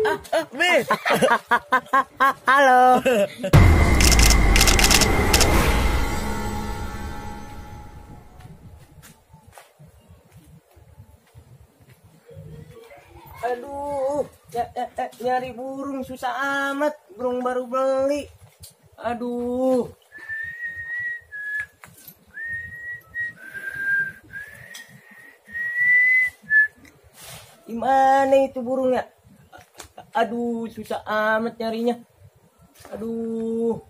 Be. Halo. Aduh, nyari burung susah amat. Burung baru beli. Aduh. Gimana itu burungnya? Aduh, susah amat nyarinya. Aduh.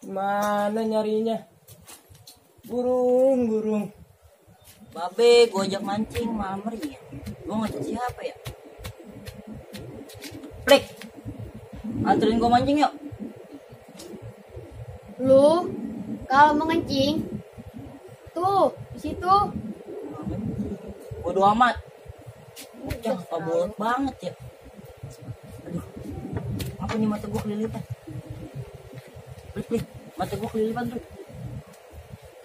Gimana nyarinya? Burung. Babe, gua ajak mancing malam ya. Gua ngajak siapa ya? Plik. Anterin gua mancing yuk. Lu kalau mau ngencing tuh di situ. Bodo amat. Bocah pabolot banget ya. Aduh. Apa nih mata gua kelilipan? Plik. Mata gua kelilipan tuh.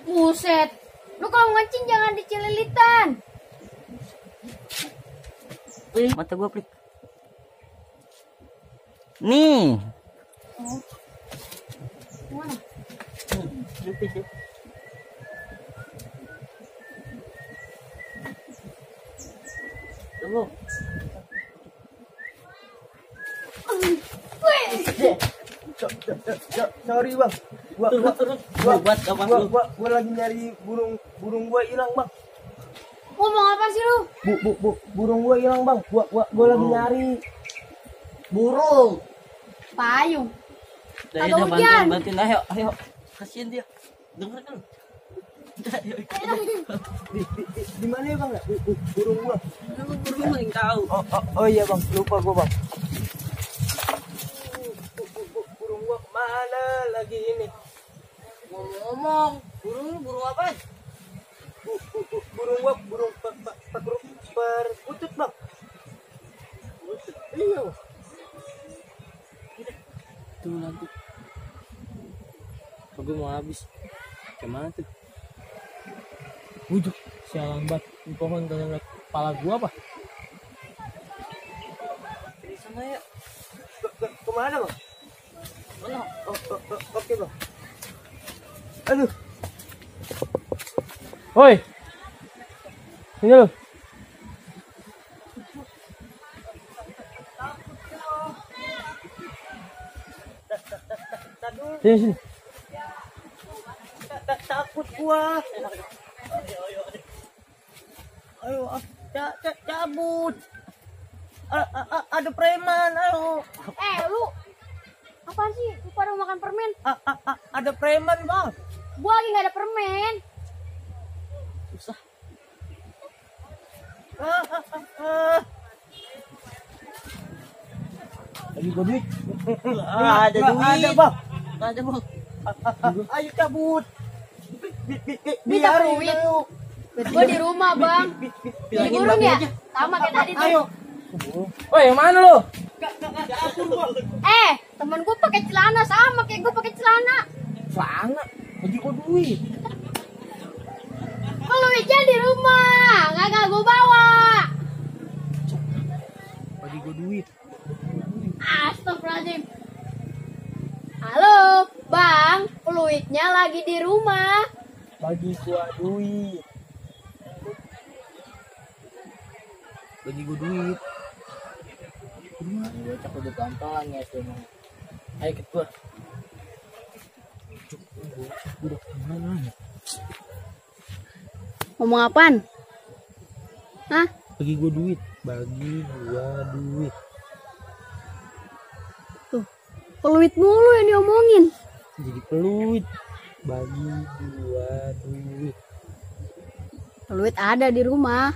Buset. Lu kalau ngencing jangan dicililitan. Plik, mata gua plik. Nih. Mana? Lipis ya. Tunggu. Sorry bang, gua lagi nyari burung gua hilang bang. Ngomong apa sih lu? Burung gua hilang bang. Gua lagi nyari Burung. Payung. Dari Kagak hujan. bantuin ayo. Kasihin dia. Denger kan? Di mana ya bang? Burung gua. Burung paling tahu. Oh iya bang, lupa gua bang. Burung gua kemana lagi ini? Ngomong, burung apa? Burung gua perkutut bang. Iya. Tuh nanti gue mau habis kemana tuh? Wujud sialan banget di pohon kagak ngeliat kepala gua apa? Di sana ya. Kemana bang? Mana? Oke bang. Aduh. Woi, sini lu. Sini. Takut gua. Ayo, cabut. Ada preman, ayo. Lu apaan sih? Lu pada mau makan permen? Ada preman bang. Gua lagi nggak ada permen. Susah. Lagi gua duit. Ada duit. Ada bang. Ada bang. Ayo cabut. Minta duit. Gua di rumah bang. Beli burung ya? Sama kayak tadi tuh. Ayo. Woi, yang mana lu? Temen gua pakai celana sama kayak gua pakai celana. Sana. Lagi gua duit. Peluitnya di rumah, nggak gua bawa. Lagi gua duit. Astagfirullahaladzim. Halo, bang, peluitnya lagi di rumah. Bagi gua duit. Bagi gua duit. Gimana gua cak udah pelan-pelan ya semua. Ayo ikut gua. Cuk, gua udah kemana ya? Ngomong apaan? Hah? Bagi gua duit. Bagi gua duit. Tuh, peluit mulu yang diomongin. Jadi peluit. Bagi gua duit. Peluit ada di rumah.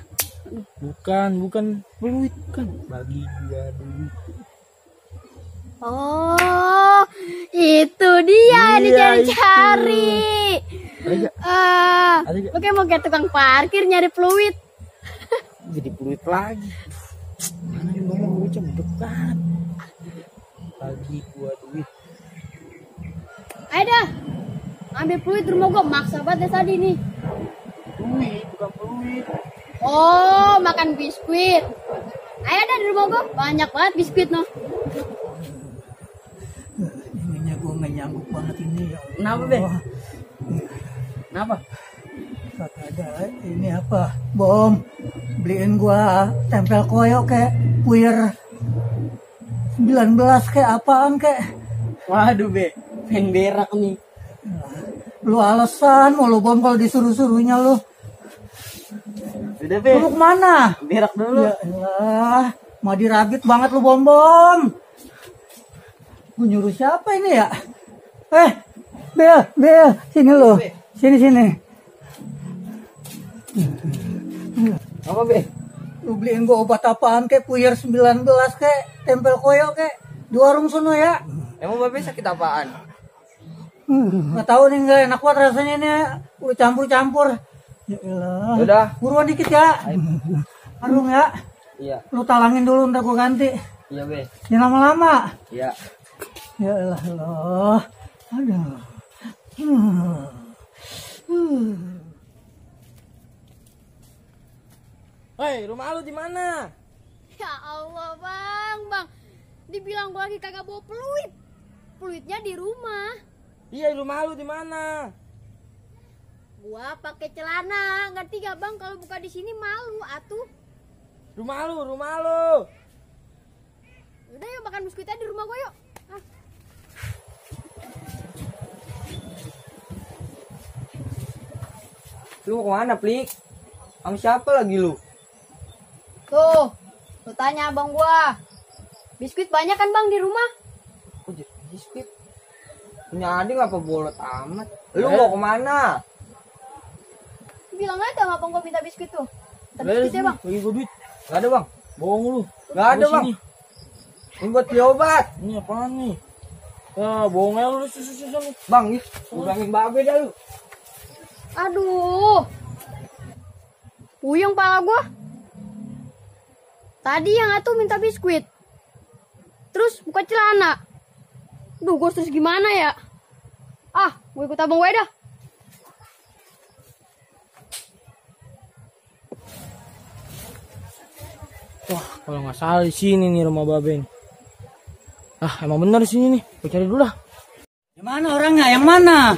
Bukan peluit kan. Bagi gua duit. Oh, itu dia yang dicari-cari. Ada gak? Lu kayak mau kayak tukang parkir nyari peluit. Jadi peluit lagi. Mana juga mau bocah dekat. Bagi gua duit. Ayo dah, ambil peluit rumah gua, maksa banget dari tadi nih. Fluid, bukan fluid. Oh, makan biskuit. Ayo dah di rumah gua banyak banget biskuit noh. Ininya gue nggak nyanggup banget ini ya. Kenapa, Be? Kenapa? Kata ada ini apa? Bom, beliin gua tempel koyo kayak puyer 19 kayak apaan kayak. Waduh, Be. Pengen berak nih. Lu alasan mulu Bom kalau disuruh-suruhnya lu. Udah, Be. Lu kemana? Berak dulu. Ya elah, mau diragit banget lu Bom. Gue nyuruh siapa ini ya? Bel, sini lu. Sini. Apa, Be? Lu beliin gua obat apaan kayak puyer 19 kayak tempel koyo kayak di warung sono ya. Emang Babe sakit apaan? Nggak tahu nih, nggak enak banget rasanya ini. Udah campur-campur. Ya elah. Udah. Buruan dikit ya. Arung ya. Iya. Lu talangin dulu ntar gua ganti. Iya, Be. Jangan lama-lama. Iya. Ya elah loh. Aduh. Hei, rumah lu di mana? Ya Allah, Bang. Dibilang gua lagi kagak bawa peluit. Peluitnya di rumah. Iya, rumah lu di mana? Gua pakai celana. Ngerti gak, Bang? Kalau buka di sini malu atuh. Rumah lu. Udah yuk makan biskuitnya di rumah gua yuk. Ah. Lu mau kemana, Plik? Sama siapa lagi lu? Tuh, lu tanya abang gua. Biskuit banyak kan Bang di rumah? Oh, jadi biskuit. Punya adik apa bolot amat? Lu mau kemana? Bilang aja sama abang gua minta biskuit tuh. Minta biskuit ya Bang. Bagi gua duit. Gak ada, Bang. Bohong lu. Gak ada, Gua Bang. sini. Ini buat beli obat. Ini apaan nih? Ya, bohong aja lu susu lu. Bang, ih, bilangin Babe dah lu. Aduh. Puyeng pala gua. Tadi yang atuh minta biskuit. Terus buka celana. Duh, gua terus gimana ya? Ah, gue ikut abang gue dah. Wah, kalau nggak salah di sini nih rumah Babe nih. Ah, emang bener di sini nih. Gua cari dulu lah. Yang mana orangnya? Yang mana?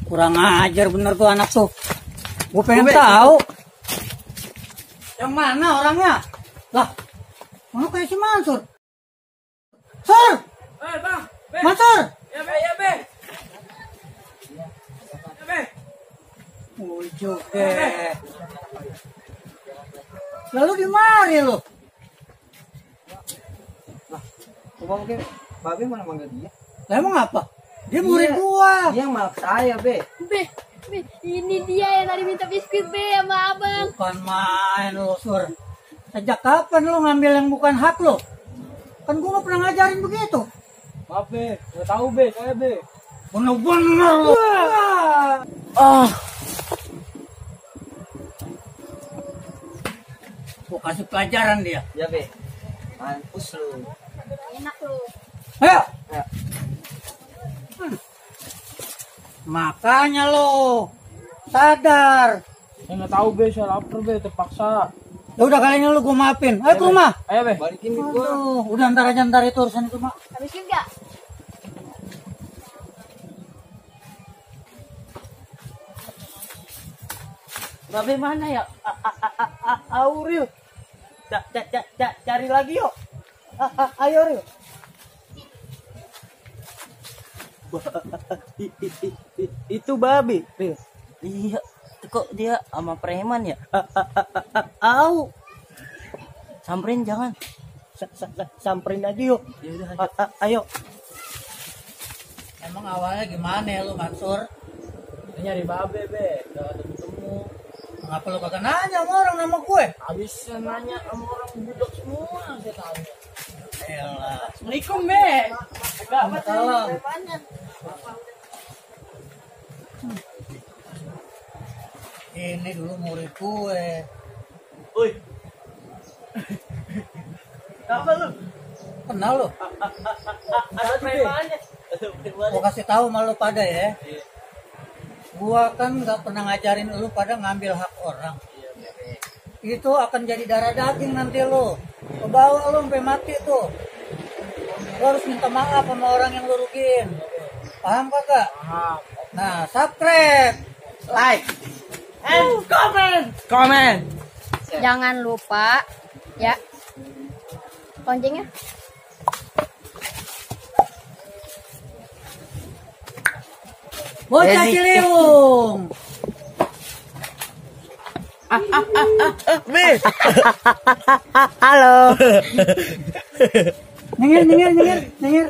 Kurang ajar bener tuh anak tuh. Gue pengen tahu. Yang mana orangnya? Lah, mana kayak si Mansur? Sur! Bang. Mansur! Ya, Be. Ya, Be. Ujuk deh. Lalu di mari lu? Bang, Babe mana manggil dia? Lah emang apa? Dia murid gua. Dia yang maksa saya, Be. Be, ini dia yang tadi minta biskuit Be sama abang. Bukan main lu, Sur. Sejak kapan lu ngambil yang bukan hak lu? Kan gua gak pernah ngajarin begitu. Maaf, Be. Nggak tahu, Be. Saya, Be. Bener-bener lu. Ah. Gua kasih pelajaran dia. Ya, Be. Mampus lu. Enak loh. Ayo. Ya. Makanya lo sadar. Saya nggak tahu, Be. Saya lapar, Be. Terpaksa. Ya udah kali ini lu gua maafin. Ayo ke rumah. Ayo, Be. Balikin duit gua. Aduh, udah ntar itu urusan itu mak. Habis biskuit gak? Babe mana ya? Auril. Cari lagi yuk. Ayo Ril. Itu Babe, Ril. Iya, kok dia sama preman ya? Au. Samperin jangan. Samperin aja yuk. Ya udah. Ayo. Emang awalnya gimana ya lu Mansur? Nyari Babe, Be. Udah ketemu. Ngapa lu kagak nanya sama orang nama gue? Habis saya nanya sama orang budok semua, saya tahu. Elah. Assalamualaikum, Be. Enggak apa Salam. Ini dulu murid gue. Woi. Apa lu? Kenal lu? Ada premannya. Gua kasih tahu sama lu pada ya. Gua kan nggak pernah ngajarin lu pada ngambil hak orang. Itu akan jadi darah daging nanti lu. Kebawa lu sampai mati tuh. Lu harus minta maaf sama orang yang lu rugiin. Paham kagak? Paham. Nah, subscribe, Like and comment. Jangan lupa ya. Loncengnya. bocah Ciliwung. Halo. Nyengir.